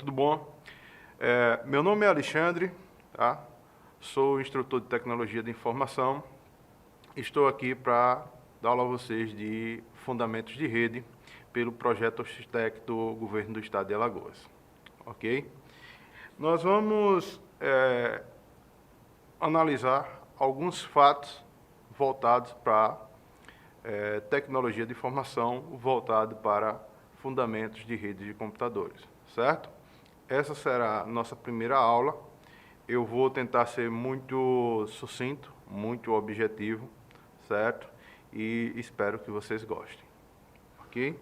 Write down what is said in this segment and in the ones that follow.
tudo bom? Meu nome é Alexandre, tá? Sou instrutor de tecnologia de informação. Estou aqui para dar aula a vocês de fundamentos de rede pelo projeto Oxitec do governo do estado de Alagoas, ok? Nós vamos analisar alguns fatos voltados para tecnologia de informação, voltado para fundamentos de redes de computadores, certo? Essa será a nossa primeira aula. Eu vou tentar ser muito sucinto, muito objetivo, certo? E espero que vocês gostem, ok?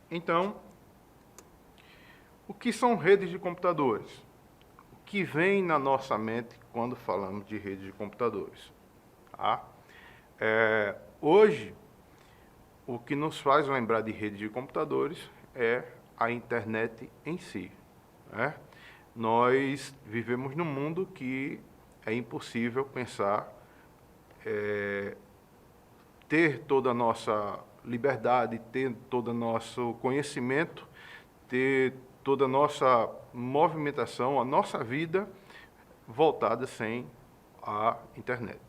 Então, o que são redes de computadores? O que vem na nossa mente quando falamos de redes de computadores? Tá? Hoje, o que nos faz lembrar de redes de computadores é a internet em si, né? Nós vivemos num mundo que é impossível pensar, ter toda a nossa liberdade, ter todo o nosso conhecimento, ter toda a nossa movimentação, a nossa vida voltada sem a internet,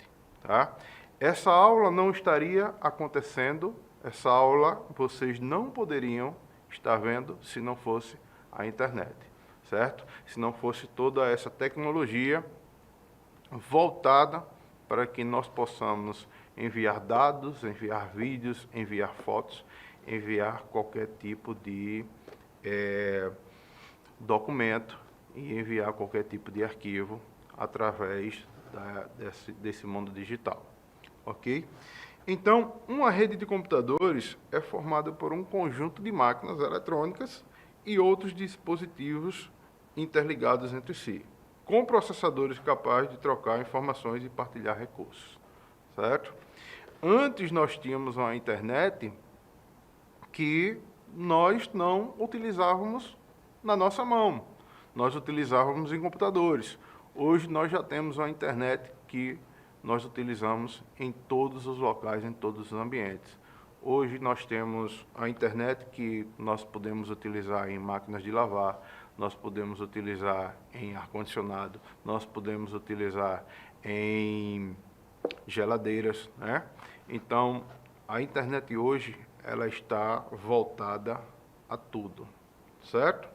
tá? Essa aula não estaria acontecendo, essa aula vocês não poderiam estar vendo se não fosse a internet, certo? Se não fosse toda essa tecnologia voltada para que nós possamos enviar dados, enviar vídeos, enviar fotos, enviar qualquer tipo de documento e enviar qualquer tipo de arquivo através desse mundo digital, ok? Então, uma rede de computadores é formada por um conjunto de máquinas eletrônicas e outros dispositivos interligados entre si, com processadores capazes de trocar informações e partilhar recursos, certo? Antes nós tínhamos uma internet que nós não utilizávamos na nossa mão, nós utilizávamos em computadores. Hoje nós já temos uma internet que nós utilizamos em todos os locais, em todos os ambientes. Hoje nós temos a internet que nós podemos utilizar em máquinas de lavar, nós podemos utilizar em ar-condicionado, nós podemos utilizar em geladeiras, né? Então, a internet hoje, ela está voltada a tudo, certo?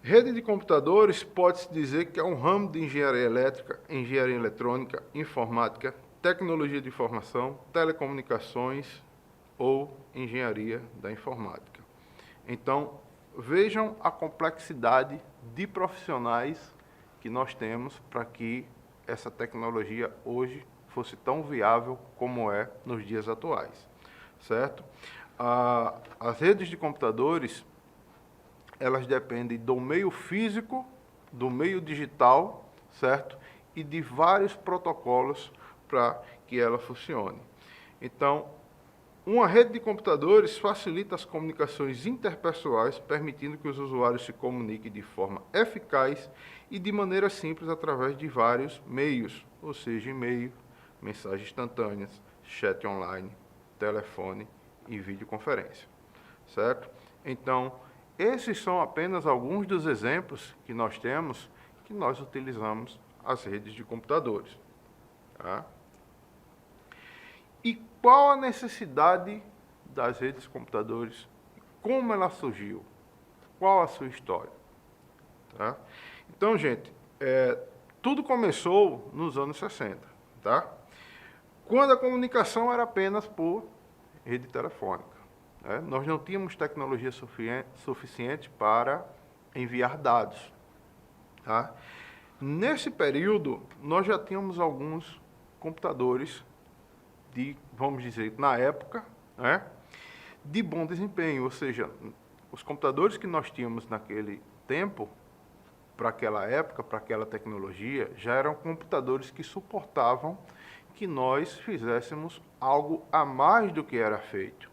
Rede de computadores pode-se dizer que é um ramo de engenharia elétrica, engenharia eletrônica, informática, tecnologia de informação, telecomunicações ou engenharia da informática. Então, vejam a complexidade de profissionais que nós temos para que essa tecnologia hoje fosse tão viável como é nos dias atuais, certo? As redes de computadores, elas dependem do meio físico, do meio digital, certo? E de vários protocolos para que ela funcione. Então, uma rede de computadores facilita as comunicações interpessoais, permitindo que os usuários se comuniquem de forma eficaz e de maneira simples através de vários meios, ou seja, e-mail, mensagens instantâneas, chat online, telefone e videoconferência, certo? Então, esses são apenas alguns dos exemplos que nós temos que nós utilizamos as redes de computadores, tá? E qual a necessidade das redes de computadores? Como ela surgiu? Qual a sua história? Tá? Então, gente, tudo começou nos anos 60, tá? Quando a comunicação era apenas por rede telefônica. Né? Nós não tínhamos tecnologia suficiente para enviar dados. Tá? Nesse período, nós já tínhamos alguns computadores vamos dizer, na época, né, de bom desempenho, ou seja, os computadores que nós tínhamos naquele tempo, para aquela época, para aquela tecnologia, já eram computadores que suportavam que nós fizéssemos algo a mais do que era feito,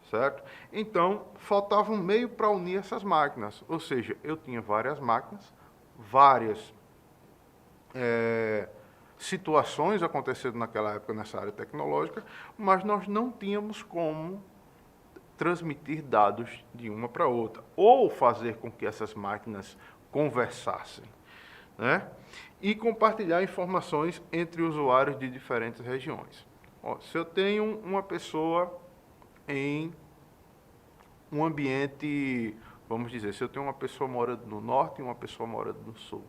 certo? Então, faltava um meio para unir essas máquinas, ou seja, eu tinha várias máquinas, várias situações acontecendo naquela época nessa área tecnológica, mas nós não tínhamos como transmitir dados de uma para outra, ou fazer com que essas máquinas conversassem, né? E compartilhar informações entre usuários de diferentes regiões. Ó, se eu tenho uma pessoa em um ambiente, vamos dizer, se eu tenho uma pessoa morando no norte e uma pessoa morando no sul,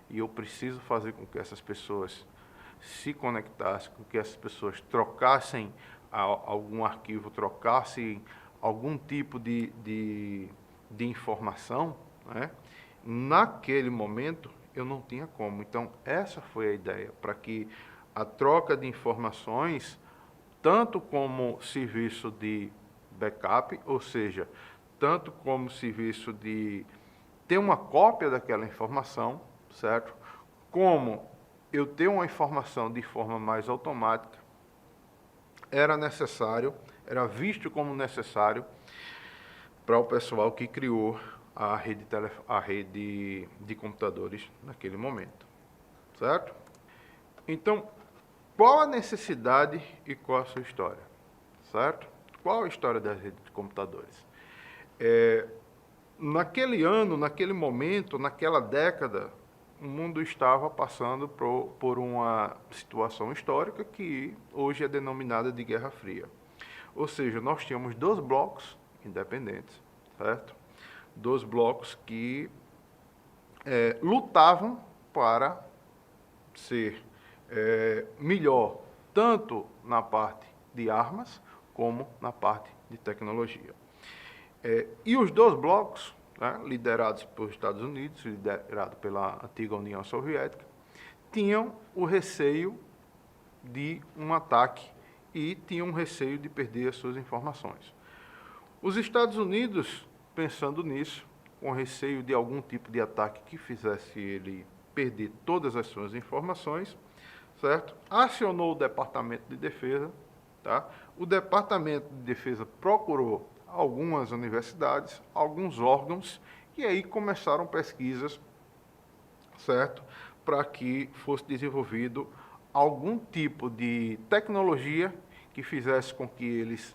e eu preciso fazer com que essas pessoas se conectassem, com que essas pessoas trocassem algum arquivo, trocassem algum tipo de informação, né? Naquele momento eu não tinha como. Então, essa foi a ideia, para que a troca de informações, tanto como serviço de backup, ou seja, tanto como serviço de ter uma cópia daquela informação, certo? Como eu ter uma informação de forma mais automática, era necessário, era visto como necessário para o pessoal que criou a rede de computadores naquele momento, certo? Então, qual a necessidade e qual a sua história, certo? Qual a história das redes de computadores? Naquele ano, naquele momento, naquela década, o mundo estava passando por uma situação histórica que hoje é denominada de Guerra Fria. Ou seja, nós tínhamos dois blocos independentes, certo? Dois blocos que lutavam para ser melhor, tanto na parte de armas, como na parte de tecnologia. E os dois blocos, né, liderados pelos Estados Unidos, liderado pela antiga União Soviética, tinham o receio de um ataque e tinham um receio de perder as suas informações. Os Estados Unidos, pensando nisso, com receio de algum tipo de ataque que fizesse ele perder todas as suas informações, certo? Acionou o Departamento de Defesa, tá? O Departamento de Defesa procurou algumas universidades, alguns órgãos, e aí começaram pesquisas, certo? Para que fosse desenvolvido algum tipo de tecnologia que fizesse com que eles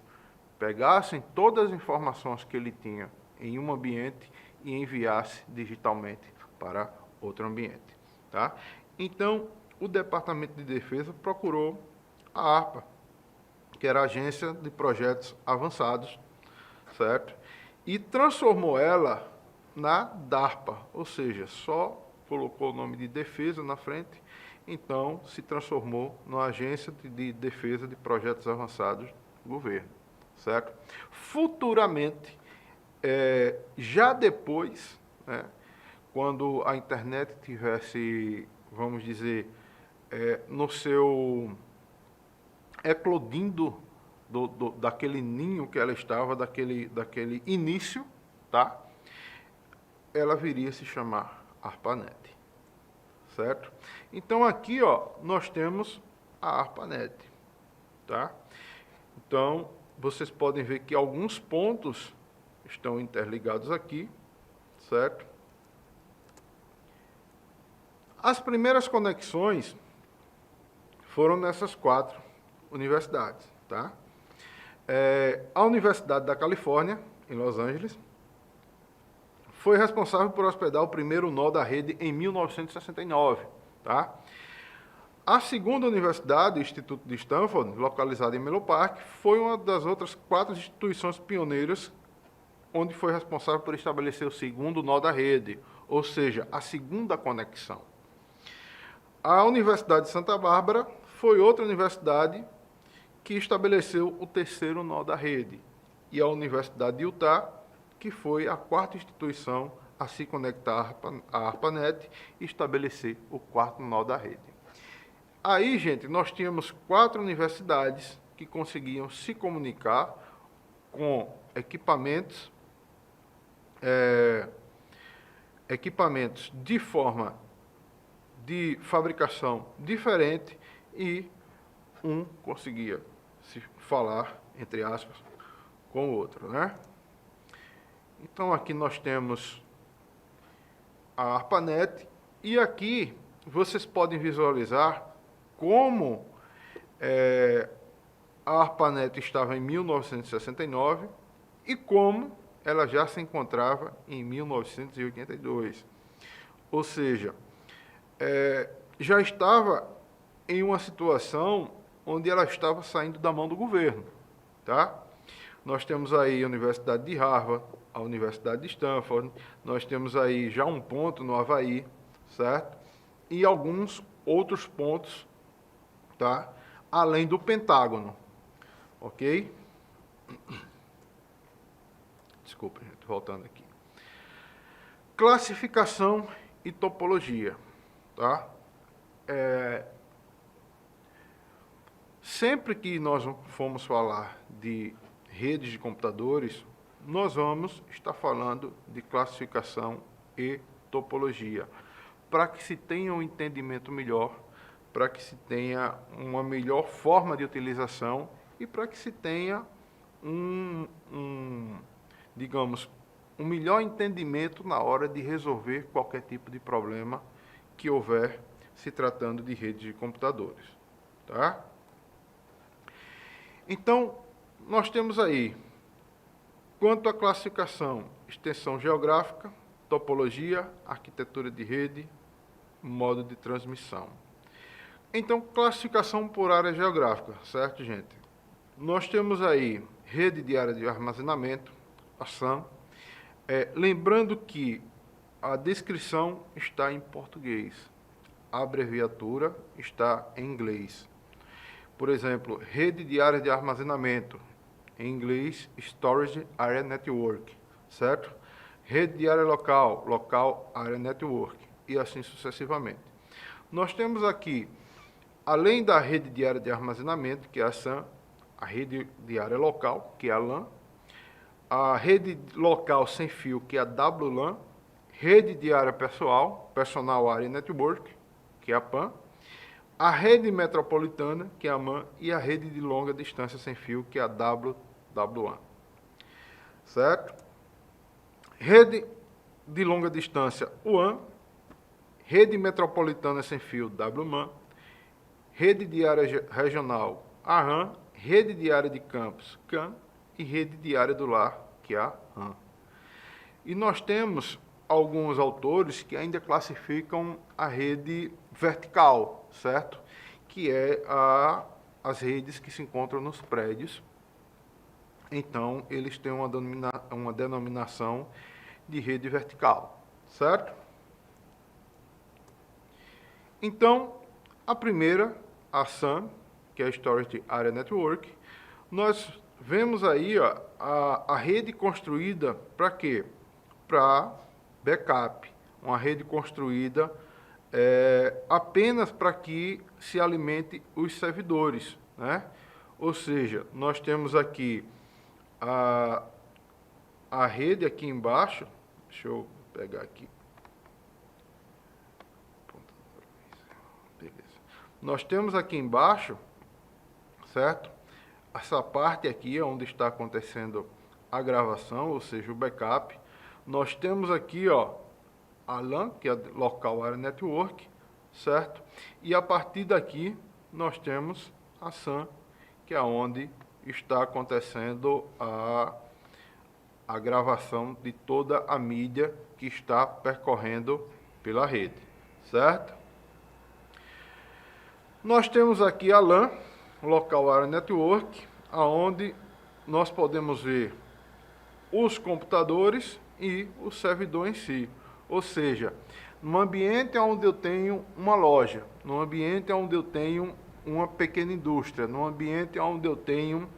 pegassem todas as informações que ele tinha em um ambiente e enviasse digitalmente para outro ambiente, tá? Então, o Departamento de Defesa procurou a ARPA, que era a Agência de Projetos Avançados, certo? E transformou ela na DARPA, ou seja, só colocou o nome de defesa na frente, então se transformou na Agência de Defesa de Projetos Avançados do governo, certo? Futuramente, já depois, né, quando a internet tivesse, vamos dizer, no seu eclodindo daquele ninho que ela estava, daquele início, tá? Ela viria a se chamar ARPANET, certo? Então aqui, ó, nós temos a ARPANET, tá? Então, vocês podem ver que alguns pontos estão interligados aqui, certo? As primeiras conexões foram nessas 4 universidades, tá? A Universidade da Califórnia, em Los Angeles, foi responsável por hospedar o primeiro nó da rede em 1969, tá? A segunda universidade, o Instituto de Stanford, localizado em Menlo Park, foi uma das outras 4 instituições pioneiras onde foi responsável por estabelecer o segundo nó da rede, ou seja, a segunda conexão. A Universidade de Santa Bárbara foi outra universidade que estabeleceu o terceiro nó da rede, e a Universidade de Utah, que foi a 4ª instituição a se conectar à ARPANET e estabelecer o 4º nó da rede. Aí, gente, nós tínhamos 4 universidades que conseguiam se comunicar com equipamentos de forma de fabricação diferente, e um conseguia se falar, entre aspas, com o outro, né? Então aqui nós temos a ARPANET, e aqui vocês podem visualizar como a ARPANET estava em 1969 e como ela já se encontrava em 1982. Ou seja, já estava em uma situação onde ela estava saindo da mão do governo, tá? Nós temos aí a Universidade de Harvard, a Universidade de Stanford, nós temos aí já um ponto no Havaí, certo? E alguns outros pontos, tá? Além do Pentágono, ok? Desculpa, gente, voltando aqui. Classificação e topologia, tá? Sempre que nós formos falar de redes de computadores, nós vamos estar falando de classificação e topologia, para que se tenha um entendimento melhor, para que se tenha uma melhor forma de utilização e para que se tenha digamos, um melhor entendimento na hora de resolver qualquer tipo de problema que houver se tratando de redes de computadores, tá? Então, nós temos aí, quanto à classificação, extensão geográfica, topologia, arquitetura de rede, modo de transmissão. Então, classificação por área geográfica, certo, gente? Nós temos aí rede de área de armazenamento, a SAN. Lembrando que a descrição está em português, a abreviatura está em inglês. Por exemplo, rede de área de armazenamento, em inglês, Storage Area Network, certo? Rede de área local, Local Area Network, e assim sucessivamente. Nós temos aqui, além da rede de área de armazenamento, que é a SAN, a rede de área local, que é a LAN, a rede local sem fio, que é a WLAN, rede de área pessoal, Personal Area Network, que é a PAN, a rede metropolitana, que é a MAN, e a rede de longa distância sem fio, que é a WWAN. Certo? Rede de longa distância, WAN, rede metropolitana sem fio, WMAN, rede de área regional, ARRAN, rede de área de campus, CAN, e rede de área do lar, que é a RAN. E nós temos alguns autores que ainda classificam a rede vertical, certo? Que é as redes que se encontram nos prédios. Então, eles têm uma denominação de rede vertical, certo? Então, a primeira, a SAN, que é a Storage Area Network, nós vemos aí ó, a rede construída para quê? Para backup, uma rede construída apenas para que se alimente os servidores, né? Ou seja, nós temos aqui a rede aqui embaixo, deixa eu pegar aqui, beleza. Nós temos aqui embaixo, certo? Essa parte aqui é onde está acontecendo a gravação, ou seja, o backup. Nós temos aqui, ó, a LAN, que é a Local Area Network, certo? E a partir daqui, nós temos a SAN, que é onde está acontecendo a gravação de toda a mídia que está percorrendo pela rede, certo? Nós temos aqui a LAN, Local Area Network, aonde nós podemos ver os computadores e o servidor em si. Ou seja, no ambiente onde eu tenho uma loja, no ambiente onde eu tenho uma pequena indústria, no ambiente onde eu tenho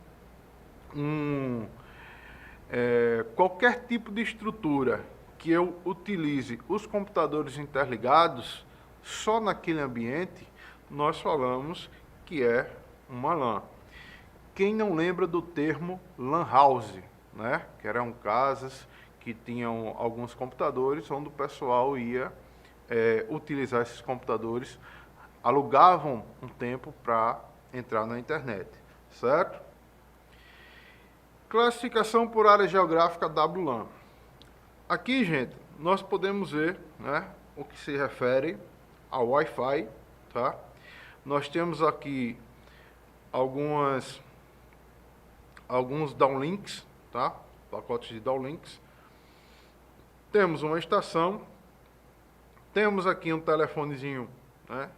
qualquer tipo de estrutura que eu utilize os computadores interligados, só naquele ambiente nós falamos que é uma LAN. Quem não lembra do termo LAN house, né? Que eram casas que tinham alguns computadores onde o pessoal ia utilizar esses computadores, alugavam um tempo para entrar na internet, certo? Classificação por área geográfica WLAN. Aqui, gente, nós podemos ver, né, o que se refere ao Wi-Fi, tá? Nós temos aqui alguns downlinks, tá? pacotes de downlinks. Temos uma estação, temos aqui um telefonezinho, né,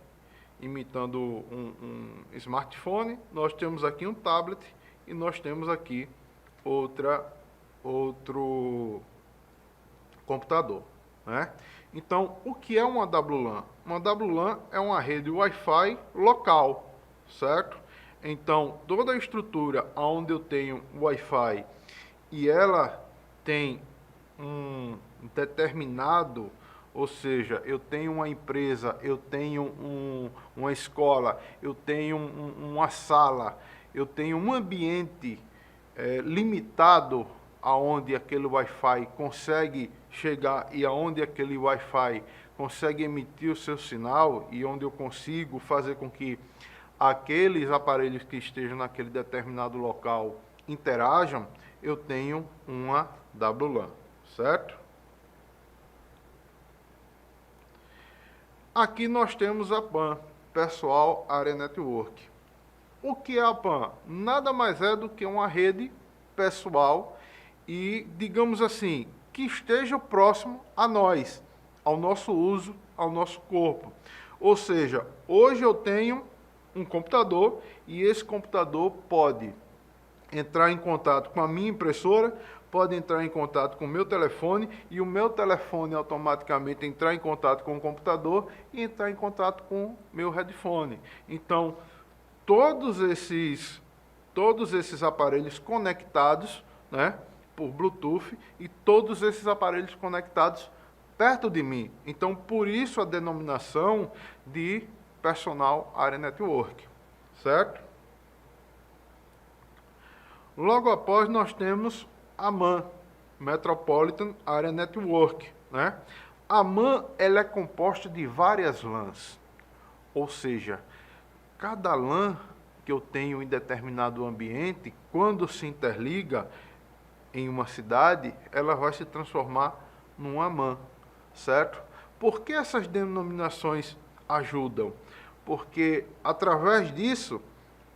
imitando um smartphone, nós temos aqui um tablet e nós temos aqui outro computador, né? Então, o que é uma WLAN? Uma WLAN é uma rede Wi-Fi local, certo? Então, toda a estrutura onde eu tenho Wi-Fi e ela tem um determinado, ou seja, eu tenho uma empresa, eu tenho uma escola, eu tenho uma sala, eu tenho um ambiente limitado aonde aquele Wi-Fi consegue chegar e aonde aquele Wi-Fi consegue emitir o seu sinal e onde eu consigo fazer com que aqueles aparelhos que estejam naquele determinado local interajam, eu tenho uma WLAN, certo? Aqui nós temos a PAN, Pessoal Area Network. O que é a PAN? Nada mais é do que uma rede pessoal e, digamos assim, que esteja próximo a nós, ao nosso uso, ao nosso corpo. Ou seja, hoje eu tenho um computador e esse computador pode entrar em contato com a minha impressora, pode entrar em contato com o meu telefone e o meu telefone automaticamente entrar em contato com o computador e entrar em contato com o meu headphone. Então, todos esses aparelhos conectados, né, por Bluetooth e todos esses aparelhos conectados perto de mim. Então, por isso a denominação de Personal Area Network, certo? Logo após nós temos a MAN, Metropolitan Area Network, né? A MAN ela é composta de várias LANs, ou seja, cada LAN que eu tenho em determinado ambiente, quando se interliga em uma cidade, ela vai se transformar numa MAN, certo? Por que essas denominações ajudam? Porque através disso,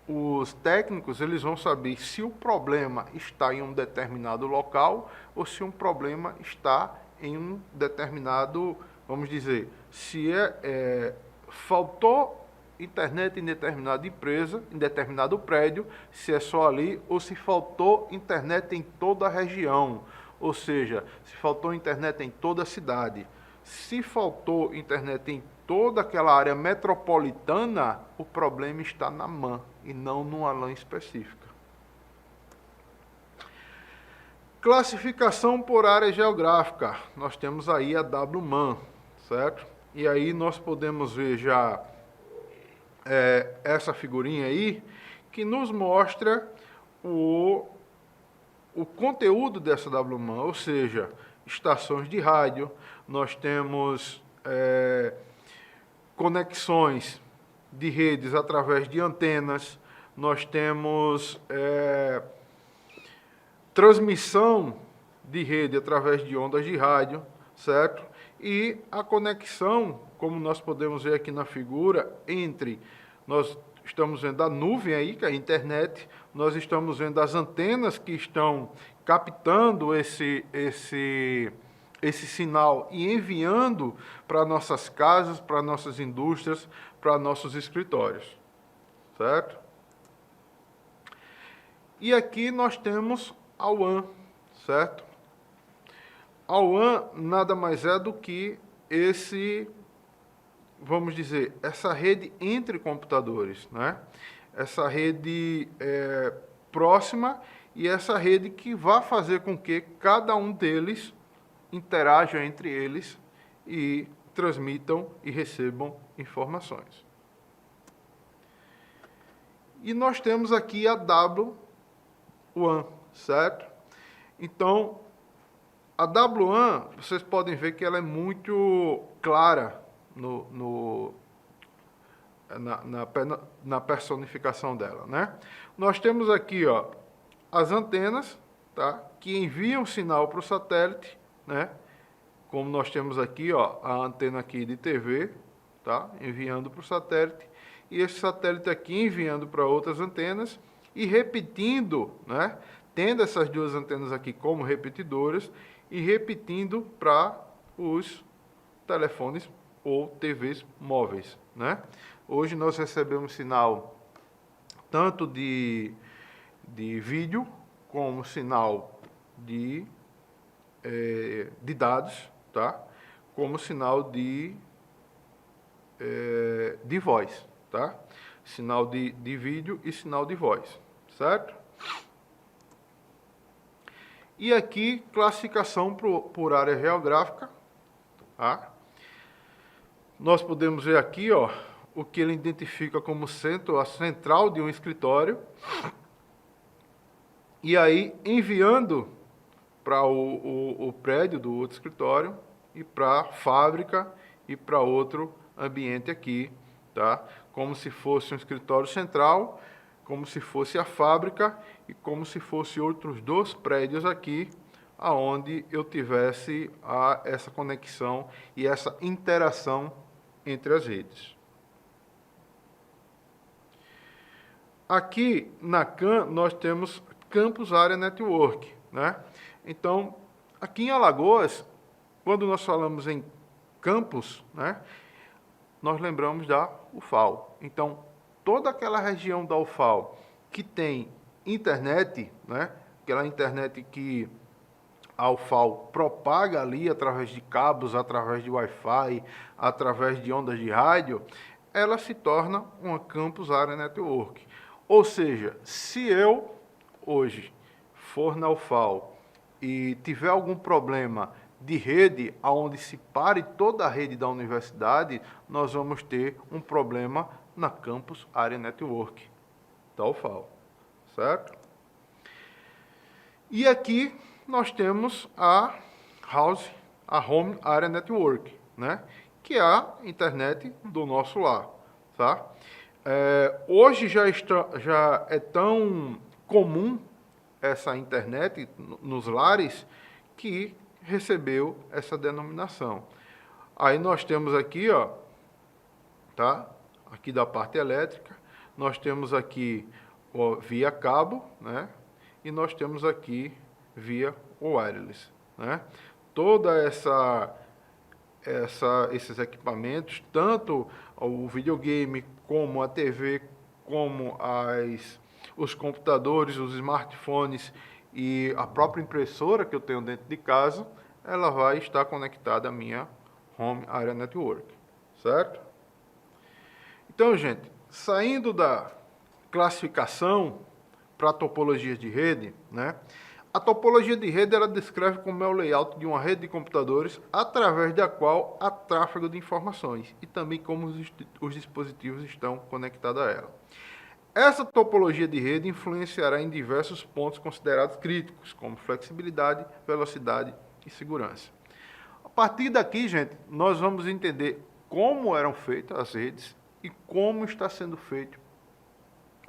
os técnicos eles vão saber se o problema está em um determinado local ou se um problema está em um determinado, vamos dizer, se faltou internet em determinada empresa, em determinado prédio, se é só ali, ou se faltou internet em toda a região, ou seja, se faltou internet em toda a cidade. Se faltou internet em toda aquela área metropolitana, o problema está na MAN e não numa LAN específica. Classificação por área geográfica. Nós temos aí a WMAN, certo? E aí nós podemos ver já essa figurinha aí, que nos mostra o conteúdo dessa WMAN, ou seja, estações de rádio, nós temos conexões de redes através de antenas, nós temos transmissão de rede através de ondas de rádio, certo? E a conexão, como nós podemos ver aqui na figura, nós estamos vendo a nuvem aí, que é a internet, nós estamos vendo as antenas que estão captando esse sinal e enviando para nossas casas, para nossas indústrias, para nossos escritórios, certo? E aqui nós temos a WAN, certo? A WAN nada mais é do que vamos dizer, essa rede entre computadores, né? Essa rede próxima e essa rede que vai fazer com que cada um deles interaja entre eles e transmitam e recebam informações. E nós temos aqui a WAN, certo? Então, a WAN, vocês podem ver que ela é muito clara na personificação dela, né? Nós temos aqui, ó, as antenas, tá? Que enviam sinal para o satélite, né? Como nós temos aqui, ó, a antena aqui de TV, tá? Enviando para o satélite, e esse satélite aqui enviando para outras antenas e repetindo, né? tendo essas duas antenas aqui como repetidoras e repetindo para os telefones ou TVs móveis, né? Hoje nós recebemos sinal tanto de vídeo como sinal de dados, tá? Como sinal de voz, tá? Sinal de vídeo e sinal de voz, certo? E aqui, classificação por área geográfica, tá? Nós podemos ver aqui, ó, o que ele identifica como centro, a central de um escritório, e aí enviando para o prédio do outro escritório e para a fábrica e para outro ambiente aqui, tá? Como se fosse um escritório central, como se fosse a fábrica e como se fosse outros dois prédios aqui, aonde eu tivesse essa conexão e essa interação entre as redes. Aqui na CAN nós temos Campus Area Network, né? Então, aqui em Alagoas, quando nós falamos em campus, né, nós lembramos da UFAL. Então, toda aquela região da UFAL que tem internet, né, aquela internet que a UFAL propaga ali através de cabos, através de Wi-Fi, através de ondas de rádio, ela se torna uma Campus Area Network. Ou seja, se eu hoje for na UFAL e tiver algum problema de rede, onde se pare toda a rede da universidade, nós vamos ter um problema na Campus Area Network da UFAL, certo? E aqui nós temos a Home Area Network, né? Que é a internet do nosso lar, tá? Hoje já é tão comum essa internet nos lares que recebeu essa denominação. Aí nós temos aqui, ó, tá? Aqui da parte elétrica, nós temos aqui ó, via cabo, né? E nós temos aqui via wireless, né? Toda esses equipamentos, tanto o videogame como a TV, como os computadores, os smartphones e a própria impressora que eu tenho dentro de casa, ela vai estar conectada à minha Home Area Network, certo? Então, gente, saindo da classificação para topologias de rede, né? A topologia de rede ela descreve como é o layout de uma rede de computadores através da qual há tráfego de informações e também como os dispositivos estão conectados a ela. Essa topologia de rede influenciará em diversos pontos considerados críticos, como flexibilidade, velocidade e segurança. A partir daqui, gente, nós vamos entender como eram feitas as redes e como está sendo feito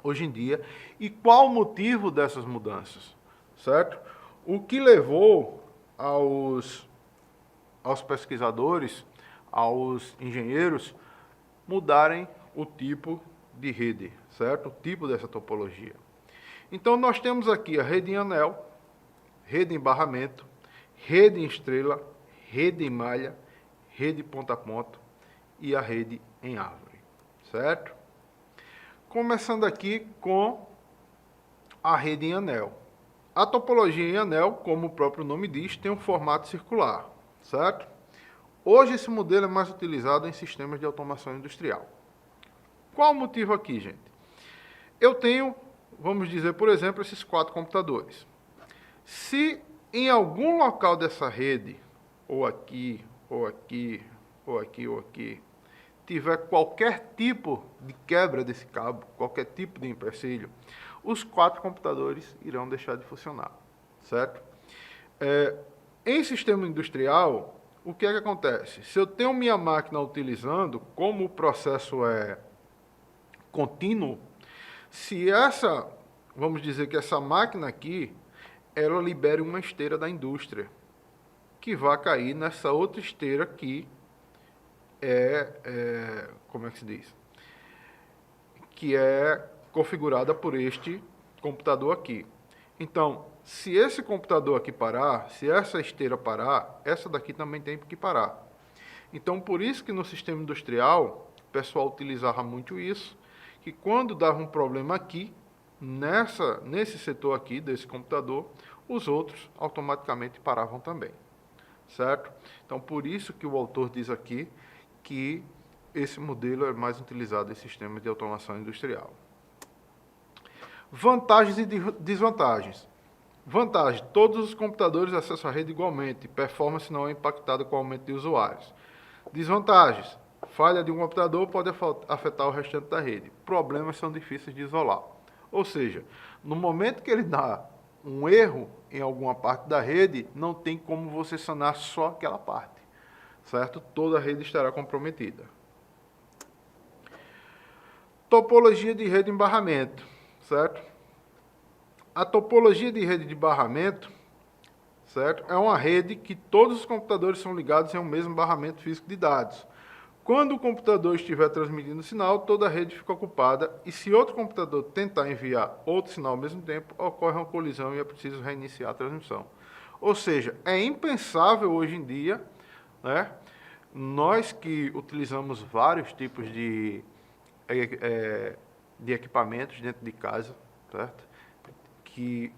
hoje em dia e qual o motivo dessas mudanças, certo? O que levou aos pesquisadores, aos engenheiros, mudarem o tipo de rede, certo? O tipo dessa topologia. Então, nós temos aqui a rede em anel, rede em barramento, rede em estrela, rede em malha, rede ponta a ponta e a rede em árvore, certo? Começando aqui com a rede em anel. A topologia em anel, como o próprio nome diz, tem um formato circular, certo? Hoje esse modelo é mais utilizado em sistemas de automação industrial. Qual o motivo aqui, gente? Eu tenho, vamos dizer, por exemplo, esses 4 computadores. Se em algum local dessa rede, ou aqui, ou aqui, ou aqui, ou aqui, tiver qualquer tipo de quebra desse cabo, qualquer tipo de empecilho, os 4 computadores irão deixar de funcionar, certo? Em sistema industrial, o que é que acontece? Se eu tenho minha máquina utilizando, como o processo é contínuo, se vamos dizer que essa máquina aqui, ela libere uma esteira da indústria, que vai cair nessa outra esteira aqui, como é que se diz? Que é configurada por este computador aqui. Então, se esse computador aqui parar, se essa esteira parar, essa daqui também tem que parar. Então, por isso que no sistema industrial, o pessoal utilizava muito isso, que quando dava um problema aqui, nesse setor aqui desse computador, os outros automaticamente paravam também, certo? Então, por isso que o autor diz aqui que esse modelo é mais utilizado em sistemas de automação industrial. Vantagens e desvantagens. Vantagem: todos os computadores acessam a rede igualmente, performance não é impactada com o aumento de usuários. Desvantagens: falha de um computador pode afetar o restante da rede. Problemas são difíceis de isolar. Ou seja, no momento que ele dá um erro em alguma parte da rede, não tem como você sanar só aquela parte, certo? Toda a rede estará comprometida. Topologia de rede em barramento, certo? A topologia de rede de barramento, certo? É uma rede que todos os computadores são ligados em um mesmo barramento físico de dados. Quando o computador estiver transmitindo sinal, toda a rede fica ocupada e se outro computador tentar enviar outro sinal ao mesmo tempo, ocorre uma colisão e é preciso reiniciar a transmissão. Ou seja, é impensável hoje em dia, né? Nós que utilizamos vários tipos de equipamentos dentro de casa, certo? Que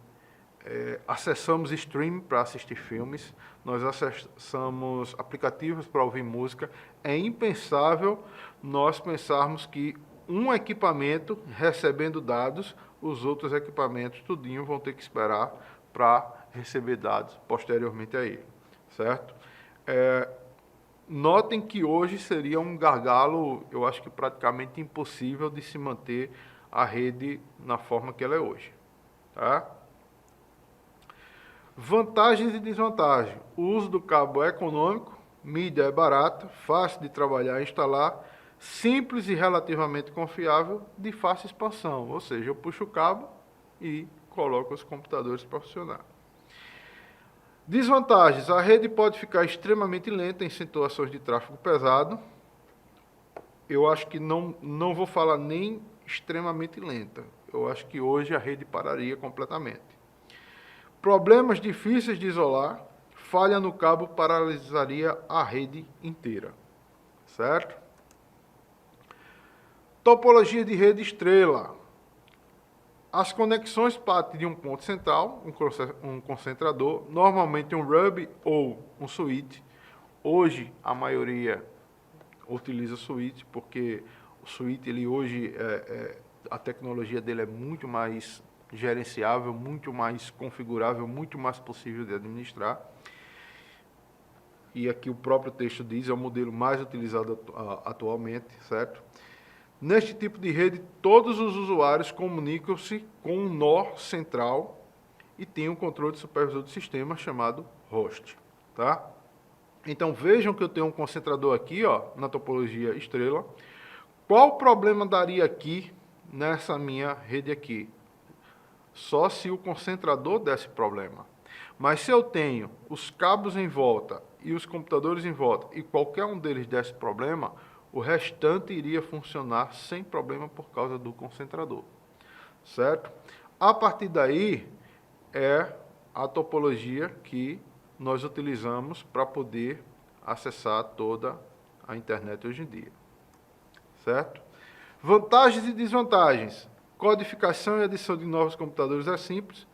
acessamos streaming para assistir filmes, nós acessamos aplicativos para ouvir música. É impensável nós pensarmos que um equipamento recebendo dados, os outros equipamentos tudinho vão ter que esperar para receber dados posteriormente a ele, certo? Notem que hoje seria um gargalo, eu acho que praticamente impossível de se manter a rede na forma que ela é hoje, tá? Vantagens e desvantagens. O uso do cabo é econômico, mídia é barata, fácil de trabalhar e instalar, simples e relativamente confiável, de fácil expansão. Ou seja, eu puxo o cabo e coloco os computadores para funcionar. Desvantagens. A rede pode ficar extremamente lenta em situações de tráfego pesado. Eu acho que não vou falar nem extremamente lenta. Eu acho que hoje a rede pararia completamente. Problemas difíceis de isolar. Falha no cabo paralisaria a rede inteira. Certo? Topologia de rede estrela. As conexões partem de um ponto central, um concentrador, normalmente um hub ou um switch. Hoje, a maioria utiliza switch, porque o switch, ele hoje, a tecnologia dele é muito mais gerenciável, muito mais configurável, muito mais possível de administrar. E aqui o próprio texto diz, é o modelo mais utilizado atualmente, certo? Neste tipo de rede, todos os usuários comunicam-se com um nó central e tem um controle de supervisor do sistema chamado host, tá? Então vejam que eu tenho um concentrador aqui, ó, na topologia estrela. Qual problema daria aqui nessa minha rede aqui? Só se o concentrador desse problema. Mas se eu tenho os cabos em volta e os computadores em volta e qualquer um deles desse problema, o restante iria funcionar sem problema por causa do concentrador, certo? A partir daí, é a topologia que nós utilizamos para poder acessar toda a internet hoje em dia, certo? Vantagens e desvantagens. Codificação e adição de novos computadores é simples.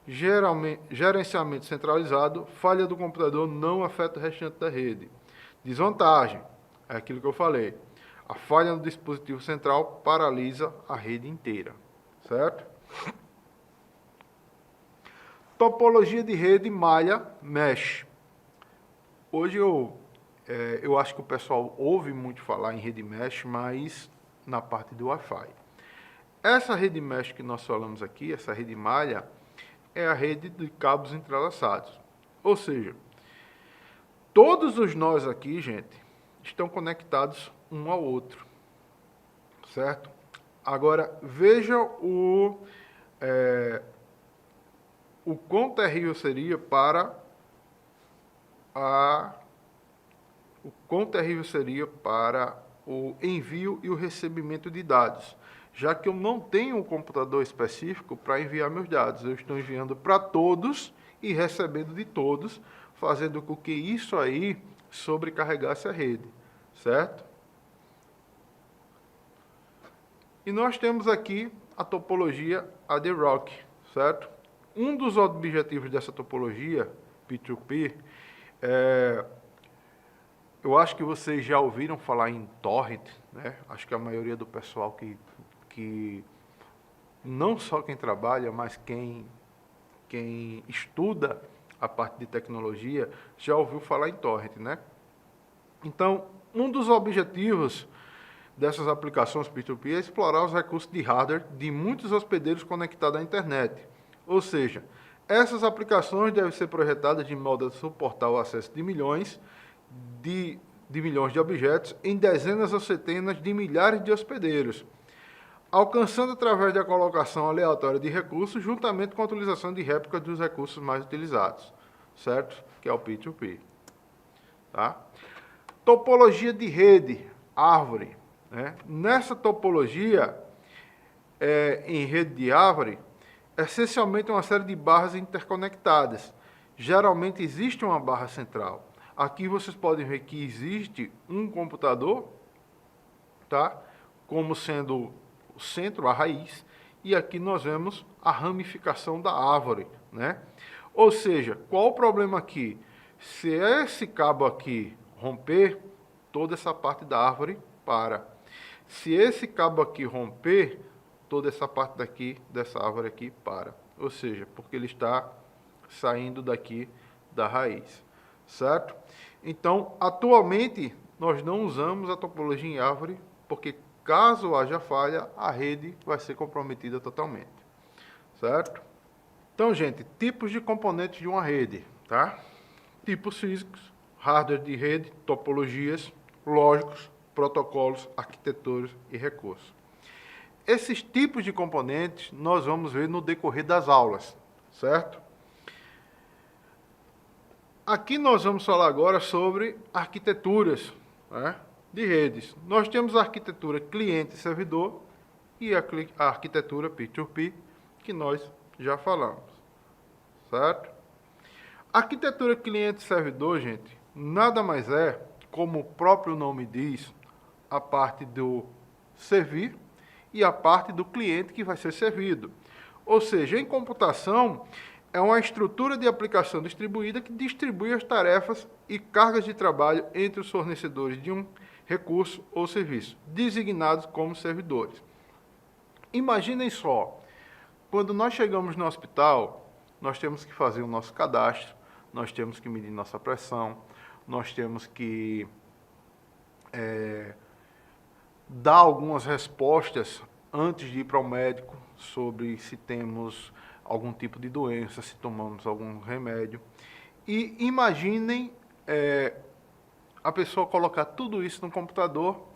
Gerenciamento centralizado. Falha do computador não afeta o restante da rede. Desvantagem. É aquilo que eu falei. A falha no dispositivo central paralisa a rede inteira, certo? Topologia de rede malha mesh. Hoje eu acho que o pessoal ouve muito falar em rede mesh, mas na parte do Wi-Fi. Essa rede mesh que nós falamos aqui, essa rede malha, é a rede de cabos entrelaçados. Ou seja, todos os nós aqui, gente, estão conectados um ao outro, certo? Agora, veja o quão terrível seria o envio e o recebimento de dados. já que eu não tenho um computador específico para enviar meus dados. Eu estou enviando para todos e recebendo de todos, fazendo com que isso aí sobrecarregasse a rede, certo? E nós temos aqui a topologia AD-ROC, certo? Um dos objetivos dessa topologia, P2P, eu acho que vocês já ouviram falar em torrent, né? Acho que a maioria do pessoal que não só quem trabalha, mas quem estuda a parte de tecnologia, já ouviu falar em torrent, né? Então, um dos objetivos dessas aplicações P2P é explorar os recursos de hardware de muitos hospedeiros conectados à internet. Ou seja, essas aplicações devem ser projetadas de modo a suportar o acesso de milhões de objetos em dezenas ou centenas de milhares de hospedeiros, alcançando através da colocação aleatória de recursos, juntamente com a utilização de réplicas dos recursos mais utilizados, certo? Que é o P2P. Tá? Topologia de rede, árvore. Né? Nessa topologia, em rede de árvore, essencialmente uma série de barras interconectadas. Geralmente existe uma barra central. Aqui vocês podem ver que existe um computador, tá? Como sendo o centro, a raiz, e aqui nós vemos a ramificação da árvore, né? Ou seja, qual o problema aqui? Se esse cabo aqui romper, toda essa parte da árvore para. Se esse cabo aqui romper, toda essa parte daqui, dessa árvore aqui, para. Ou seja, porque ele está saindo daqui da raiz, certo? Então, atualmente, nós não usamos a topologia em árvore, porque caso haja falha, a rede vai ser comprometida totalmente, certo? Então, gente, tipos de componentes de uma rede, tá? Tipos físicos, hardware de rede, topologias, lógicos, protocolos, arquiteturas e recursos. Esses tipos de componentes nós vamos ver no decorrer das aulas, certo? Aqui nós vamos falar agora sobre arquiteturas, né, de redes. Nós temos a arquitetura cliente-servidor e a arquitetura P2P, que nós já falamos, certo? A arquitetura cliente-servidor, gente, nada mais é, como o próprio nome diz, a parte do servir e a parte do cliente que vai ser servido. Ou seja, em computação, é uma estrutura de aplicação distribuída que distribui as tarefas e cargas de trabalho entre os fornecedores de um recurso ou serviço, designados como servidores. Imaginem só, quando nós chegamos no hospital, nós temos que fazer o nosso cadastro, nós temos que medir nossa pressão, nós temos que dar algumas respostas antes de ir para o médico sobre se temos algum tipo de doença, se tomamos algum remédio. E imaginem a pessoa colocar tudo isso no computador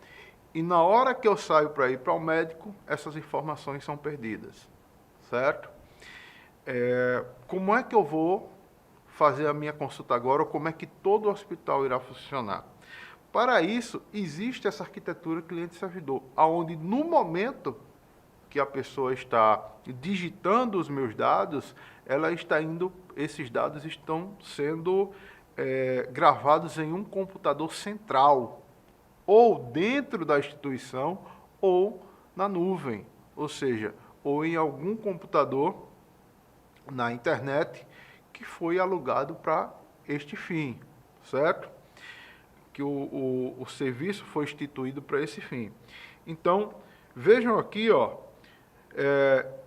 e na hora que eu saio para ir para o médico, essas informações são perdidas, certo? Como é que eu vou fazer a minha consulta agora, ou como é que todo o hospital irá funcionar? Para isso, existe essa arquitetura cliente-servidor, onde no momento que a pessoa está digitando os meus dados, esses dados estão sendo gravados em um computador central, ou dentro da instituição, ou na nuvem, ou seja, ou em algum computador na internet que foi alugado para este fim, certo? Que o serviço foi instituído para esse fim. Então, vejam aqui, ó,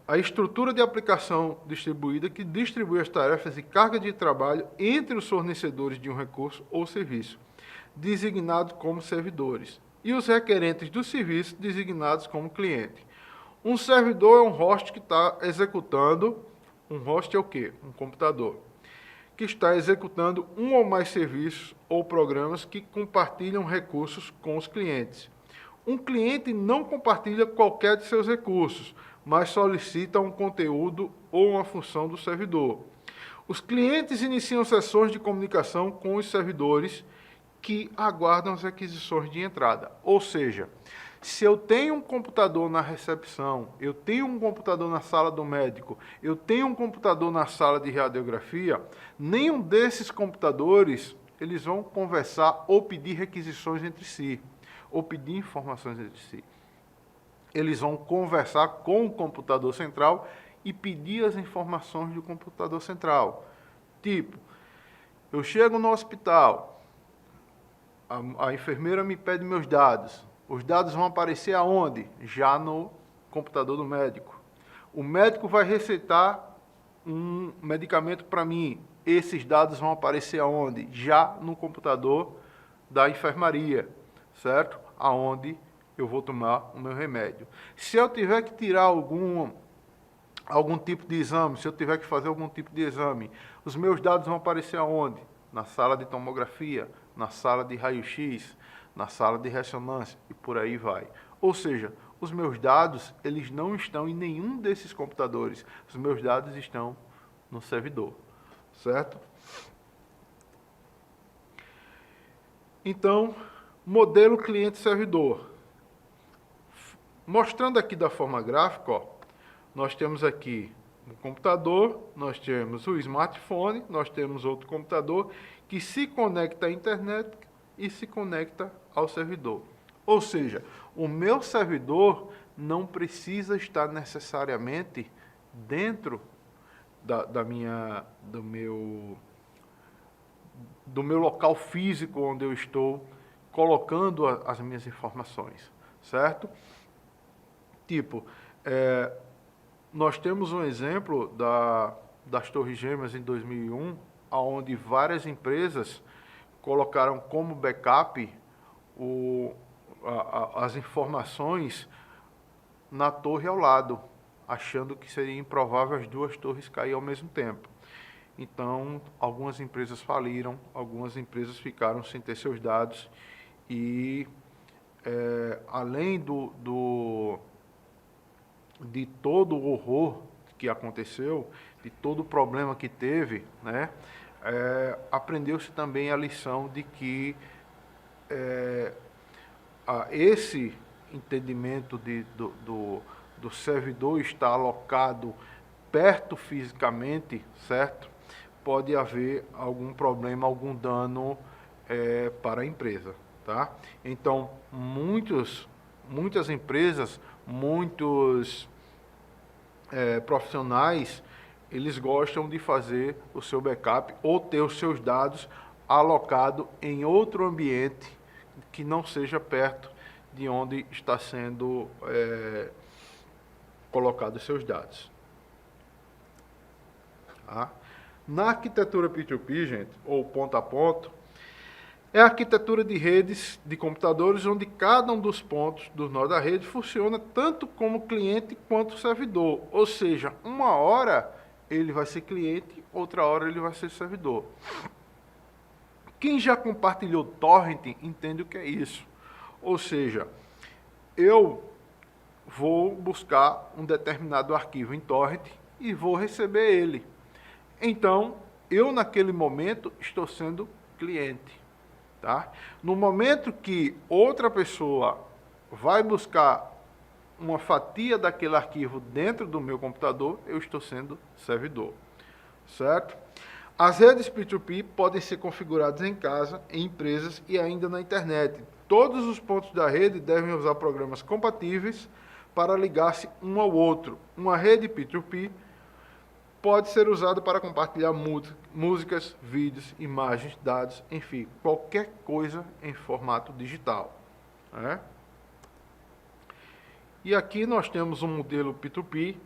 a estrutura de aplicação distribuída que distribui as tarefas e carga de trabalho entre os fornecedores de um recurso ou serviço, designados como servidores, e os requerentes do serviço, designados como cliente. Um servidor é um host que está executando. Um host é o quê? Um computador que está executando um ou mais serviços ou programas que compartilham recursos com os clientes. Um cliente não compartilha qualquer de seus recursos, mas solicita um conteúdo ou uma função do servidor. Os clientes iniciam sessões de comunicação com os servidores que aguardam as requisições de entrada. Ou seja, Se eu tenho um computador na recepção, eu tenho um computador na sala do médico, eu tenho um computador na sala de radiografia, nenhum desses computadores eles vão conversar ou pedir requisições entre si, ou pedir informações entre si. Eles vão conversar com o computador central e pedir as informações do computador central. Tipo, eu chego no hospital, a enfermeira me pede meus dados. Os dados vão aparecer aonde? Já no computador do médico. O médico vai receitar um medicamento para mim. Esses dados vão aparecer aonde? Já no computador da enfermaria, certo? Aonde eu vou tomar o meu remédio. Se eu tiver que tirar algum tipo de exame, se eu tiver que fazer algum tipo de exame, os meus dados vão aparecer aonde? Na sala de tomografia, na sala de raio-x, na sala de ressonância e por aí vai. Ou seja, os meus dados, eles não estão em nenhum desses computadores. Os meus dados estão no servidor, certo? Então, modelo cliente-servidor. Mostrando aqui da forma gráfica, ó, nós temos aqui o computador, nós temos o smartphone, nós temos outro computador que se conecta à internet e se conecta ao servidor. Ou seja, o meu servidor não precisa estar necessariamente dentro do meu local físico onde eu estou colocando as minhas informações, certo? Tipo, nós temos um exemplo das Torres Gêmeas em 2001, onde várias empresas colocaram como backup as informações na torre ao lado, achando que seria improvável as duas torres cair ao mesmo tempo. Então, algumas empresas faliram, algumas empresas ficaram sem ter seus dados e, além de todo o horror que aconteceu, de todo o problema que teve, né, aprendeu-se também a lição de que esse entendimento do servidor estar alocado perto fisicamente, certo? Pode haver algum problema, algum dano para a empresa, tá? Então, muitas empresas, muitos profissionais, eles gostam de fazer o seu backup ou ter os seus dados alocados em outro ambiente que não seja perto de onde está sendo colocados os seus dados. Tá? Na arquitetura P2P, gente, ou ponto a ponto, é a arquitetura de redes de computadores onde cada um dos pontos do nó da rede funciona tanto como cliente quanto servidor. Ou seja, uma hora ele vai ser cliente, outra hora ele vai ser servidor. Quem já compartilhou torrent entende o que é isso. Ou seja, eu vou buscar um determinado arquivo em torrent e vou receber ele. Então, eu naquele momento estou sendo cliente. Tá? No momento que outra pessoa vai buscar uma fatia daquele arquivo dentro do meu computador, eu estou sendo servidor. Certo? As redes P2P podem ser configuradas em casa, em empresas e ainda na internet. Todos os pontos da rede devem usar programas compatíveis para ligar-se um ao outro. Uma rede P2P pode ser usada para compartilhar músicas, vídeos, imagens, dados, enfim, qualquer coisa em formato digital. Né? E aqui nós temos um modelo P2P,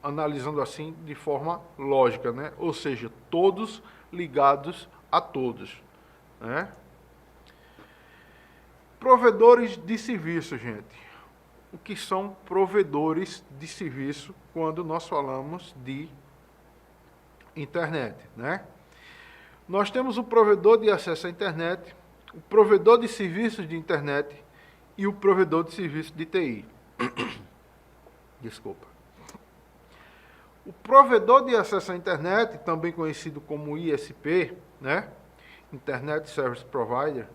analisando assim de forma lógica, né? Ou seja, todos ligados a todos. Né? Provedores de serviço, gente. O que são provedores de serviço quando nós falamos de internet, né? Nós temos o provedor de acesso à internet, o provedor de serviços de internet e o provedor de serviço de TI. Desculpa. O provedor de acesso à internet, também conhecido como ISP, né? Internet Service Provider,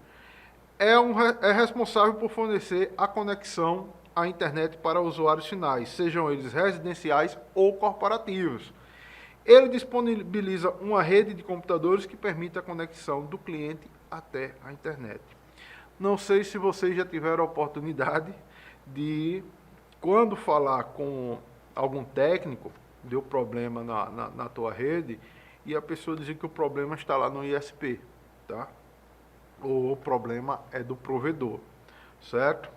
é responsável por fornecer a conexão à internet para usuários finais, sejam eles residenciais ou corporativos. Ele disponibiliza uma rede de computadores que permite a conexão do cliente até a internet. Não sei se vocês já tiveram a oportunidade de, quando falar com algum técnico, deu problema na tua rede, e a pessoa dizer que o problema está lá no ISP, tá? Ou o problema é do provedor, certo?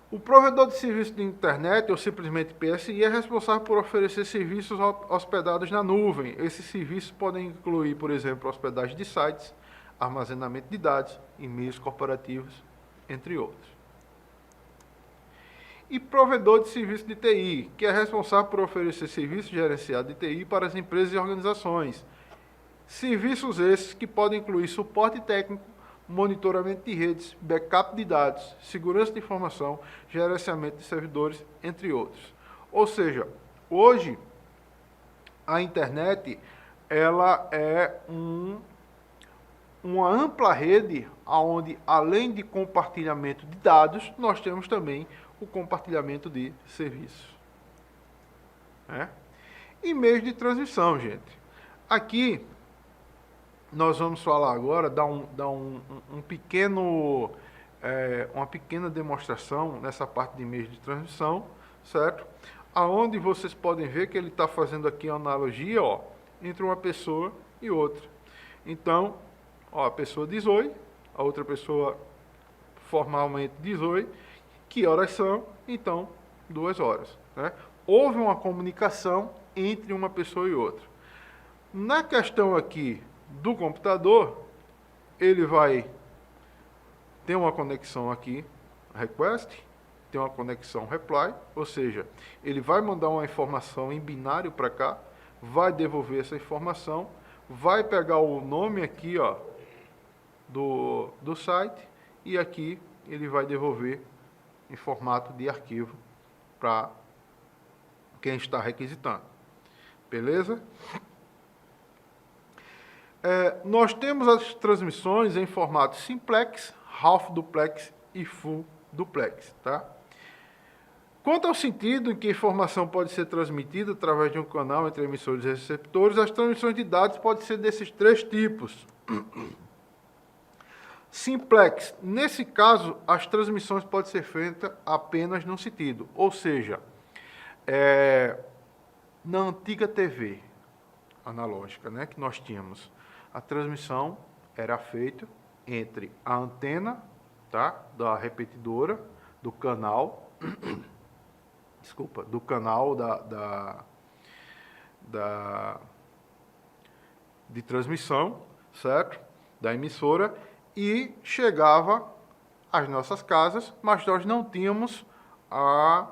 O provedor de serviço de internet, ou simplesmente PSI, é responsável por oferecer serviços hospedados na nuvem. Esses serviços podem incluir, por exemplo, hospedagem de sites, armazenamento de dados, e-mails corporativos, entre outros. E provedor de serviço de TI, que é responsável por oferecer serviços gerenciados de TI para as empresas e organizações. Serviços esses que podem incluir suporte técnico, monitoramento de redes, backup de dados, segurança de informação, gerenciamento de servidores, entre outros. Ou seja, hoje a internet ela é uma ampla rede onde, além de compartilhamento de dados, nós temos também o compartilhamento de serviços. E meios de transmissão, gente. Aqui nós vamos falar agora, dar uma pequena demonstração nessa parte de meios de transmissão, certo? Aonde vocês podem ver que ele está fazendo aqui uma analogia, entre uma pessoa e outra. Então, a pessoa diz oi, a outra pessoa formalmente diz oi, que horas são? Então, 2 horas. Né? Houve uma comunicação entre uma pessoa e outra. Na questão aqui do computador, ele vai ter uma conexão aqui, request, tem uma conexão reply, ou seja, ele vai mandar uma informação em binário para cá, vai devolver essa informação, vai pegar o nome aqui do site e aqui ele vai devolver em formato de arquivo para quem está requisitando. Beleza? Nós temos as transmissões em formato simplex, half duplex e full duplex. Tá? Quanto ao sentido em que a informação pode ser transmitida através de um canal entre emissores e receptores, as transmissões de dados podem ser desses 3 tipos. Simplex, nesse caso, as transmissões podem ser feitas apenas num sentido, ou seja, na antiga TV analógica, né, que nós tínhamos, a transmissão era feita entre a antena, tá, da repetidora, do canal, desculpa, do canal de transmissão, certo, da emissora, e chegava às nossas casas, mas nós não tínhamos a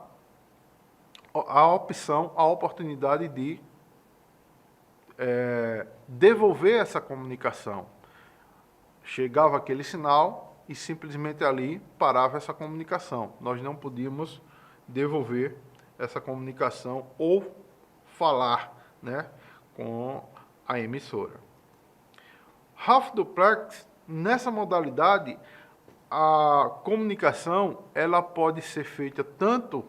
opção, a oportunidade de devolver essa comunicação. Chegava aquele sinal e simplesmente ali parava essa comunicação. Nós não podíamos devolver essa comunicação ou falar, né, com a emissora. Half duplex, nessa modalidade, a comunicação ela pode ser feita tanto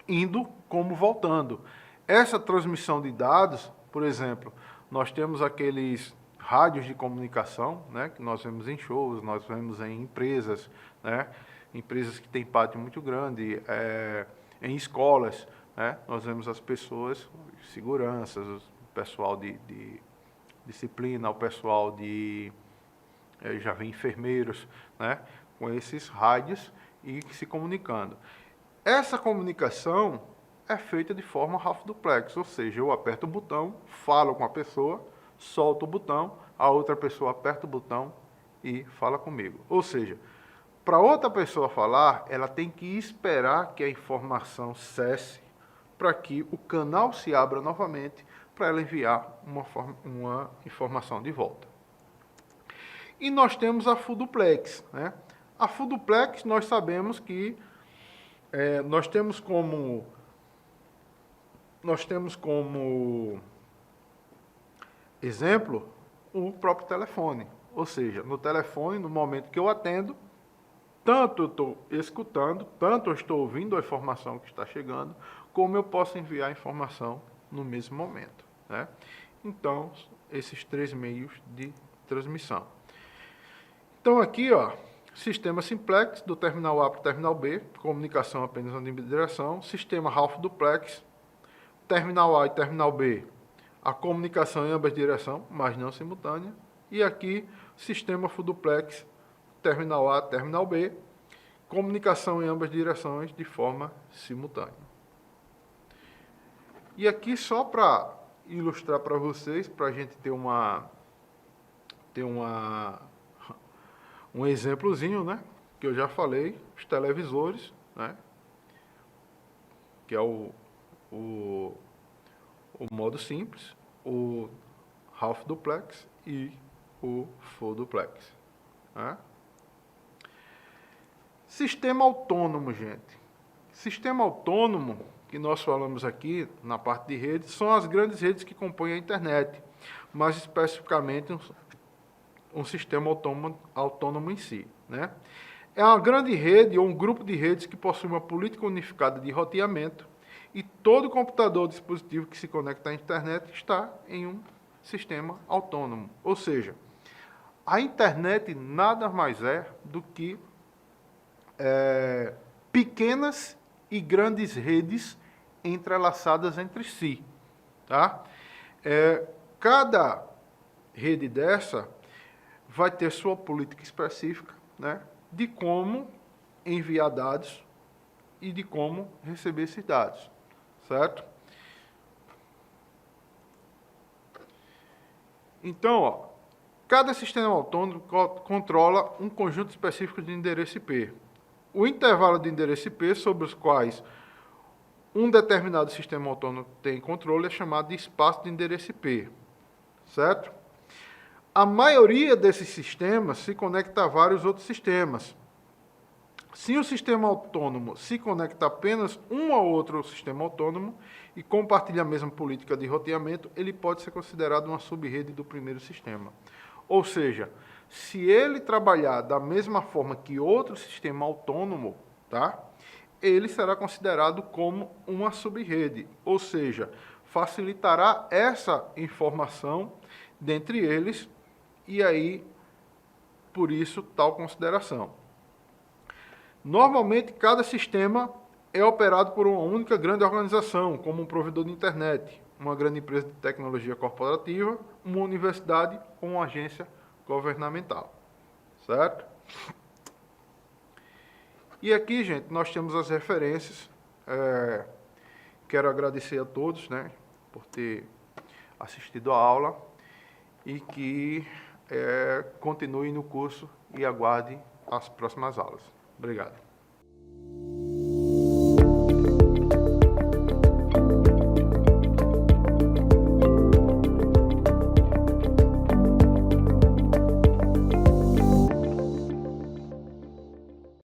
indo como voltando. Essa transmissão de dados, por exemplo, nós temos aqueles rádios de comunicação, né, que nós vemos em shows, nós vemos em empresas, né, empresas que têm pátio muito grande, em escolas, né, nós vemos as pessoas, seguranças, o pessoal de disciplina, o pessoal já vem enfermeiros, né, com esses rádios e se comunicando. Essa comunicação é feita de forma half duplex, ou seja, eu aperto o botão, falo com a pessoa, solto o botão, a outra pessoa aperta o botão e fala comigo. Ou seja, para outra pessoa falar, ela tem que esperar que a informação cesse para que o canal se abra novamente para ela enviar uma informação de volta. E nós temos a full duplex, né? A full duplex nós sabemos que nós temos como exemplo o próprio telefone. Ou seja, no telefone, no momento que eu atendo, tanto eu estou escutando, tanto eu estou ouvindo a informação que está chegando, como eu posso enviar a informação no mesmo momento, né? Então, esses 3 meios de transmissão. Então, aqui, ó, sistema simplex, do terminal A para o terminal B, comunicação apenas unidireção. Sistema half duplex, terminal A e terminal B, a comunicação em ambas direções, mas não simultânea. E aqui, sistema full duplex, terminal A, terminal B, comunicação em ambas direções de forma simultânea. E aqui, só para ilustrar para vocês, para a gente ter um exemplozinho, né? Que eu já falei, os televisores, né? Que é o modo simples, o half duplex e o full duplex, né? Sistema autônomo, gente. Sistema autônomo, que nós falamos aqui na parte de redes, são as grandes redes que compõem a internet, mais especificamente um sistema autônomo em si, né? É uma grande rede ou um grupo de redes que possui uma política unificada de roteamento e todo computador ou dispositivo que se conecta à internet está em um sistema autônomo. Ou seja, a internet nada mais é do que pequenas e grandes redes entrelaçadas entre si, tá? Cada rede dessa vai ter sua política específica, né, de como enviar dados e de como receber esses dados, certo? Então, ó, cada sistema autônomo controla um conjunto específico de endereço IP. O intervalo de endereço IP sobre os quais um determinado sistema autônomo tem controle é chamado de espaço de endereço IP, certo? A maioria desses sistemas se conecta a vários outros sistemas. Se o sistema autônomo se conecta apenas um a outro sistema autônomo e compartilha a mesma política de roteamento, ele pode ser considerado uma sub-rede do primeiro sistema. Ou seja, se ele trabalhar da mesma forma que outro sistema autônomo, tá? Ele será considerado como uma sub-rede, ou seja, facilitará essa informação dentre eles, e aí, por isso, tal consideração. Normalmente, cada sistema é operado por uma única grande organização, como um provedor de internet, uma grande empresa de tecnologia corporativa, uma universidade ou uma agência governamental, certo? E aqui, gente, nós temos as referências. Quero agradecer a todos, né, por ter assistido a aula e que continue no curso e aguarde as próximas aulas. Obrigado.